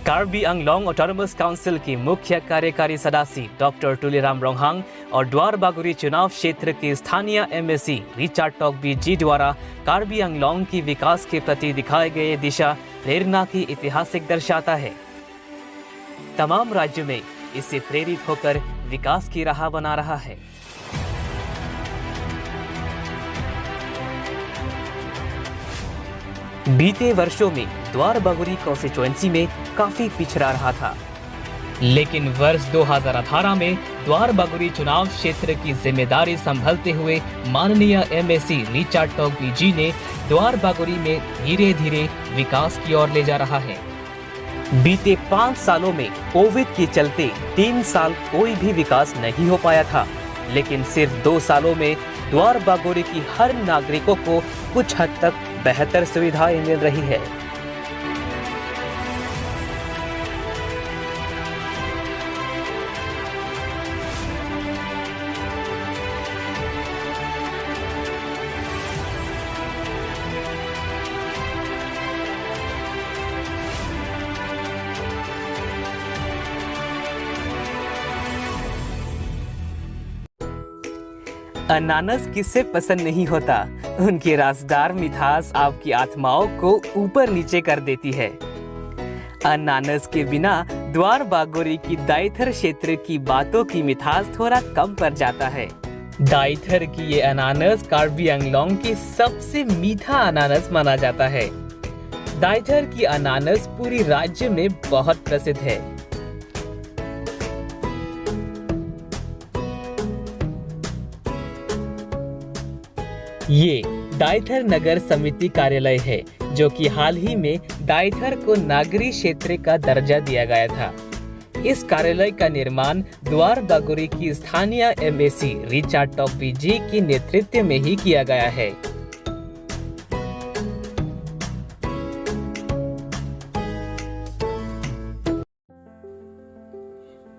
Karbi Anglong autonomous council की मुख्य कार्यकारी सदस्य डॉक्टर टुलीराम रोंगहांग और द्वार बागुरी चुनाव क्षेत्र के स्थानीय एमएसी रिचार्ड टोकबी जी द्वारा कार्बी आंगलोंग की विकास के प्रति दिखाए गए दिशा प्रेरणा की ऐतिहासिक दर्शाता है। तमाम राज्यों में इससे प्रेरित होकर विकास की राह बना रहा है। बीते वर्षों में द्वार बागुरी कॉन्स्टिट्यूएंसी में काफी पिछड़ा रहा था, लेकिन वर्ष 2018 में द्वार बागुरी चुनाव क्षेत्र की जिम्मेदारी संभालते हुए माननीय एमएसी रिचार्ड टोकबी जी ने द्वार बागुरी में धीरे धीरे विकास की ओर ले जा रहा है। बीते 5 सालों में कोविड के चलते 3 साल कोई भी विकास नहीं हो पाया था, लेकिन सिर्फ 2 सालों में द्वार बागुरी की हर नागरिकों को कुछ हद तक बेहतर सुविधाएं मिल रही है। अनानास किसे पसंद नहीं होता, उनकी रसदार मिठास आपकी आत्माओं को ऊपर नीचे कर देती है। अनानास के बिना द्वार बागुरी की दाइथर क्षेत्र की बातों की मिठास थोड़ा कम पड़ जाता है। दाइथर की ये अनानास कार्बी आंगलोंग की सबसे मीठा अनानास माना जाता है। दाइथर की अनानास पूरी राज्य में बहुत प्रसिद्ध है। ये दाइथर नगर समिति कार्यालय है, जो कि हाल ही में दाइथर को नागरी क्षेत्र का दर्जा दिया गया था। इस कार्यालय का निर्माण द्वार बागुरी की स्थानीय एमएसी रिचार्ड टोकबी जी के नेतृत्व में ही किया गया है।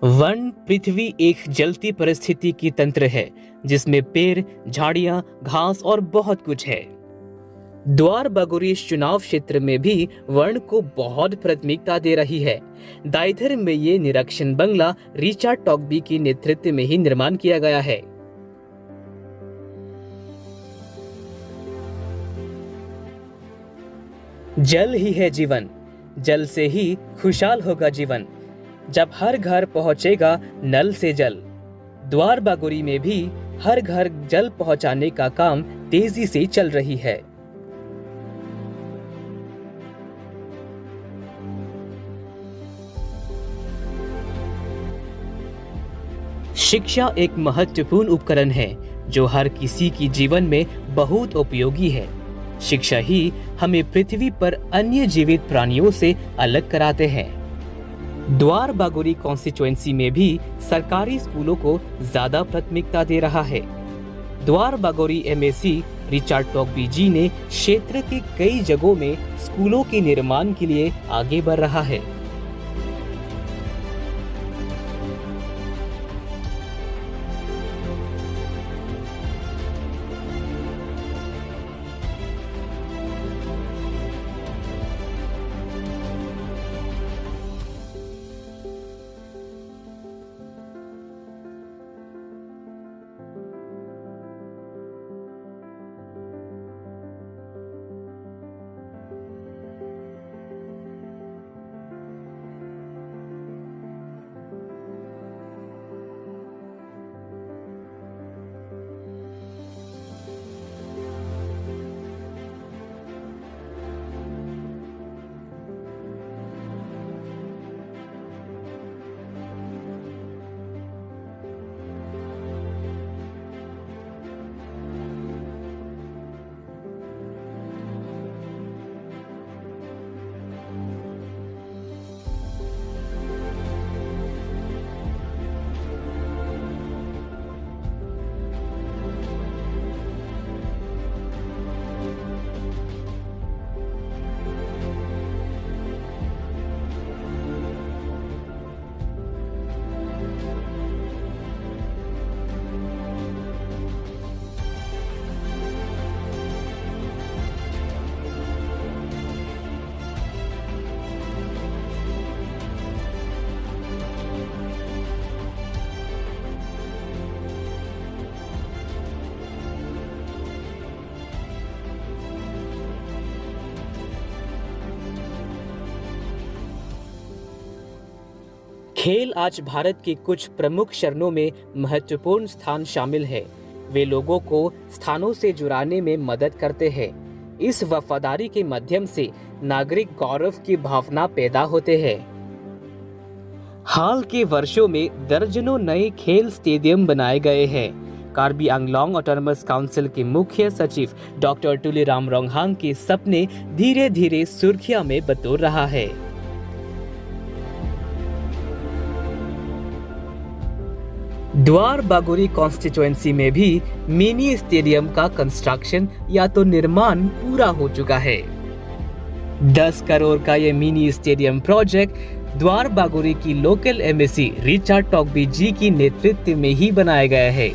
वन पृथ्वी एक जलती परिस्थिति की तंत्र है, जिसमें पेड़, झाड़ियां, घास और बहुत कुछ है। द्वार बागुरी चुनाव क्षेत्र में भी वन को बहुत प्राथमिकता दे रही है। दाइथर में ये निरीक्षण बंगला रिचार्ड टोकबी के नेतृत्व में ही निर्माण किया गया है। जल ही है जीवन, जल से ही खुशहाल होगा जीवन। जब हर घर पहुंचेगा नल से जल। द्वार बागुरी में भी हर घर जल पहुंचाने का काम तेजी से चल रही है। शिक्षा एक महत्वपूर्ण उपकरण है, जो हर किसी की जीवन में बहुत उपयोगी है। शिक्षा ही हमें पृथ्वी पर अन्य जीवित प्राणियों से अलग कराते हैं। द्वार बागुरी कॉन्स्टिट्यूएंसी में भी सरकारी स्कूलों को ज्यादा प्राथमिकता दे रहा है। द्वार बागुरी एमएसी रिचार्ड टोकबी जी ने क्षेत्र के कई जगहों में स्कूलों के निर्माण के लिए आगे बढ़ रहा है। खेल आज भारत के कुछ प्रमुख शरणों में महत्वपूर्ण स्थान शामिल है। वे लोगों को स्थानों से जुड़ाने में मदद करते हैं। इस वफादारी के माध्यम से नागरिक गौरव की भावना पैदा होते हैं। हाल के वर्षों में दर्जनों नए खेल स्टेडियम बनाए गए हैं। कार्बी आंगलोंग ऑटोनमस काउंसिल के मुख्य सचिव डॉक्टर तुलीराम रोंगहांग के सपने धीरे धीरे सुर्खियों में बटोर रहा है। द्वार बागोरी कॉन्स्टिट्यूएंसी में भी मिनी स्टेडियम का कंस्ट्रक्शन या तो निर्माण पूरा हो चुका है। 10 करोड़ का ये मिनी स्टेडियम प्रोजेक्ट द्वार बागोरी की लोकल एमएससी रिचर्ड टॉकबी जी की नेतृत्व में ही बनाया गया है।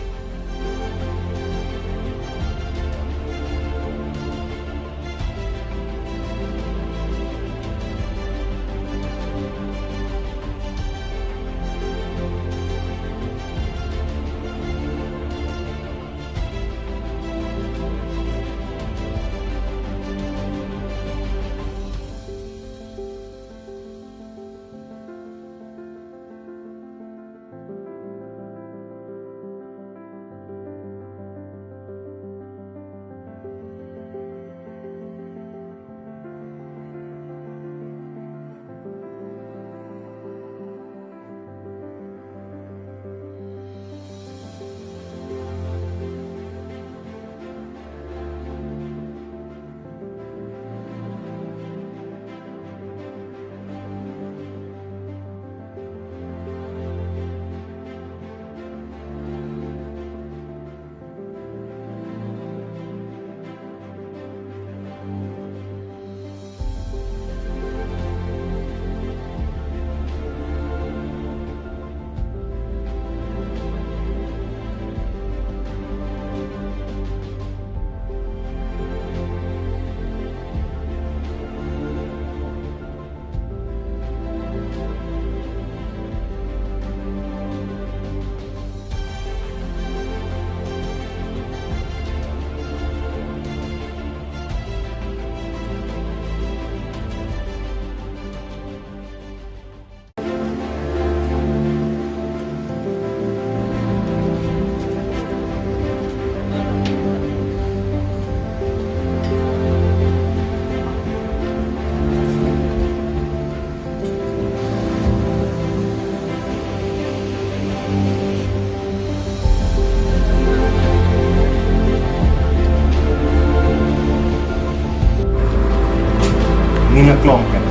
Klong kan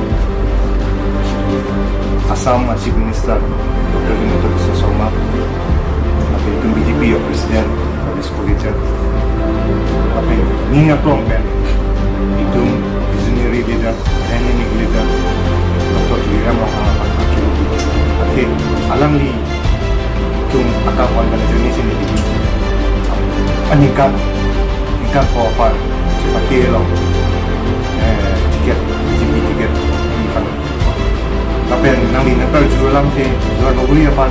Assam Chief Minister Dr. Himanta Biswa Sarma apa itu BJP ya Presiden Habis Kulicer apa Nina Klong kan itu visionary leader dynamic leader Dr. Tuliram Rohang Akhir alam ni tung akawan dan jenis ini di anikan popar cepat lo tiket tapi nang di nakal jualan ke luar negeri apa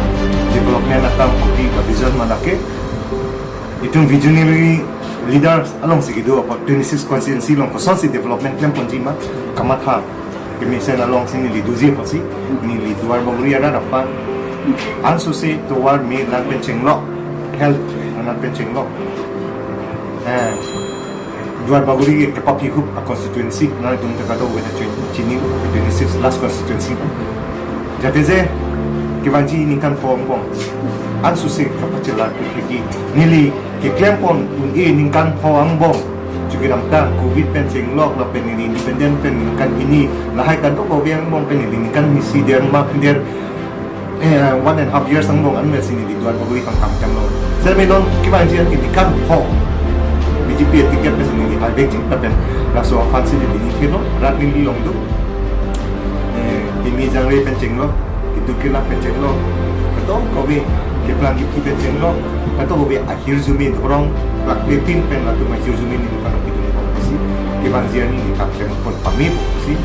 development atau kopi vision malake itu visionary leader along segitu apa 26 constituency long constituency development plan konjima kamatha kemisen along sini di duzi pasi ni di luar negeri ada apa anso se toward me lan penchenglo health anak penchenglo Duar Baguri ke papi hub a constituency na tum te kado wena chini 26 last constituency jate je kivanji ni kan form bong an su se kapachela ki nili ke claim pon un e ning kan phawang bong chuki ram ta covid pen cheng lok la pen ni independent pen ning kan ini la hai kan to ko biang bong pen ni kan misi der ma der 1.5 years ang bong an me sini di Duar Baguri kan kam lo se me non kivanji an kan phaw BJP tiket pe sini al beijing papen laso fancy de ni kilo rat ni long du ini jangre penceng lo itu kila penceng lo to ko be ke plan ki penceng lo to be akhir zumi dorong plak pin pen la tu ma akhir zumi ni kan ki tu ko si ke ban zian ni ka pen pon pamit si